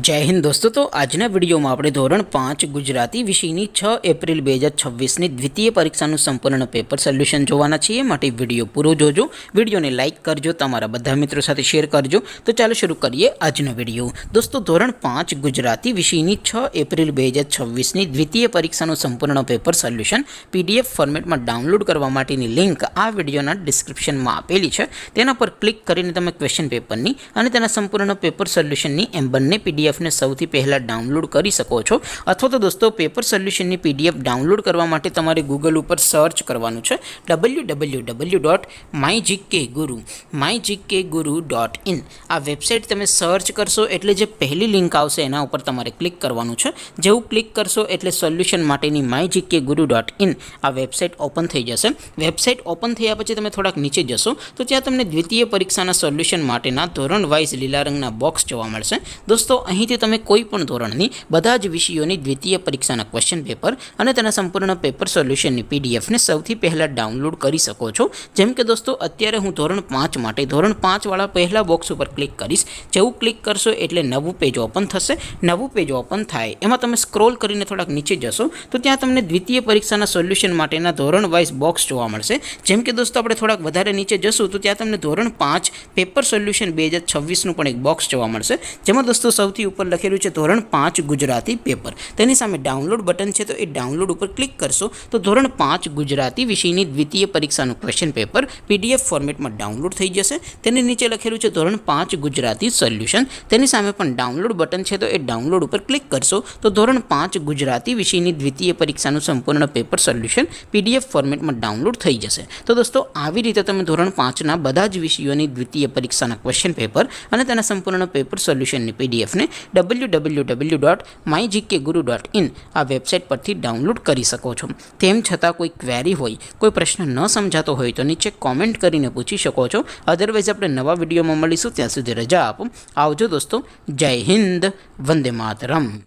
जय हिंद दोस्तों। तो आजना विडियो में આપણે ધોરણ 5 ગુજરાતી વિષયની 6 એપ્રિલ 2026 ની દ્વિતીય પરીક્ષાનું સંપૂર્ણ પેપર સોલ્યુશન જોવાના છીએ। માટે વિડિયો પૂરો જોજો, વિડિયોને લાઈક કરજો, તમારા બધા મિત્રો સાથે શેર કરજો। તો ચાલો શરૂ કરીએ આજનો વિડિયો। દોસ્તો ધોરણ 5 ગુજરાતી વિષયની 6 એપ્રિલ 2026 ની દ્વિતીય પરીક્ષાનું સંપૂર્ણ પેપર સોલ્યુશન પીડીએફ ફોર્મેટમાં ડાઉનલોડ કરવા માટેની લિંક આ વિડિયોના ડિસ્ક્રિપ્શનમાં આપેલી છે। તેના પર ક્લિક કરીને તમે ક્વેશ્ચન પેપરની અને તેના સંપૂર્ણ પેપર સોલ્યુશનની એમ બંને पीडीएफ ने સૌથી પહેલા ડાઉનલોડ કરી શકો છો। અથવા તો દોસ્તો પેપર સોલ્યુશનની પીડીએફ ડાઉનલોડ કરવા માટે તમારે ગૂગલ ઉપર સર્ચ કરવાનું છે www.mygkguru.in। આ વેબસાઇટ તમે સર્ચ કરશો એટલે જે પહેલી લિંક આવશે એના ઉપર તમારે ક્લિક કરવાનું છે। જેવું ક્લિક કરશો એટલે સોલ્યુશન માટેની mygkguru.in આ વેબસાઇટ ઓપન થઈ જશે। વેબસાઇટ ઓપન થયા પછી તમે થોડાક નીચે જશો તો ત્યાં તમને દ્વિતીય પરીક્ષાના સોલ્યુશન માટેના ધોરણ વાઇઝ લીલા રંગના બોક્સ જોવા મળશે। दोस्तों અહીંથી તમે કોઈ પણ ધોરણની બધા જ વિષયોની દ્વિતીય પરીક્ષાના ક્વેશ્ચન પેપર અને તેના સંપૂર્ણ પેપર સોલ્યુશનની પીડીએફને સૌથી પહેલા ડાઉનલોડ કરી શકો છો। જેમ કે દોસ્તો અત્યારે હું ધોરણ 5 માટે ધોરણ 5 વાળા પહેલા બોક્સ ઉપર ક્લિક કરીશ। જેવું ક્લિક કરશો એટલે નવું પેજ ઓપન થશે। નવું પેજ ઓપન થાય એમાં તમે સ્ક્રોલ કરીને થોડાક નીચે જશો તો ત્યાં તમને દ્વિતીય પરીક્ષાના સોલ્યુશન માટેના ધોરણ વાઇઝ બોક્સ જોવા મળશે। જેમ કે દોસ્તો આપણે થોડાક વધારે નીચે જશું તો ત્યાં તમને ધોરણ 5 પેપર સોલ્યુશન 2026 નું પણ એક બોક્સ જોવા મળશે। જેમાં दोस्तों સૌથી ઉપર લખેલું છે ધોરણ 5 ગુજરાતી પેપર। તેની સામે ડાઉનલોડ બટન છે તો એ ડાઉનલોડ ઉપર ક્લિક કરશો તો ધોરણ 5 ગુજરાતી વિષયની દ્વિતીય પરીક્ષાનું ક્વેશ્ચન પેપર પીડીએફ ફોર્મેટમાં ડાઉનલોડ થઈ જશે। તેની નીચે લખેલું છે ધોરણ 5 ગુજરાતી સોલ્યુશન। તેની સામે પણ ડાઉનલોડ બટન છે તો એ ડાઉનલોડ ઉપર ક્લિક કરશો તો ધોરણ 5 ગુજરાતી વિષયની દ્વિતીય પરીક્ષાનું સંપૂર્ણ પેપર સોલ્યુશન પીડીએફ ફોર્મેટમાં ડાઉનલોડ થઈ જશે। તો દોસ્તો આવી રીતે તમે ધોરણ 5 ના બધા જ વિષયોની દ્વિતીય પરીક્ષાના ક્વેશ્ચન પેપર અને તેના સંપૂર્ણ પેપર સોલ્યુશનની पीडीएफ ने www.mygkguru.in आ वेबसाइट पर डाउनलॉड कर सको छो। तेम छतां कोई क्वेरी होय, कोई प्रश्न न समझातो होय तो नीचे कॉमेंट करीने पूछी शको छो। अदरवाइज आपणे नवा विडियो में मळीशुं, त्यां सुधी रजा आपो। आवजो दोस्तों। जय हिंद, वंदे मातरम।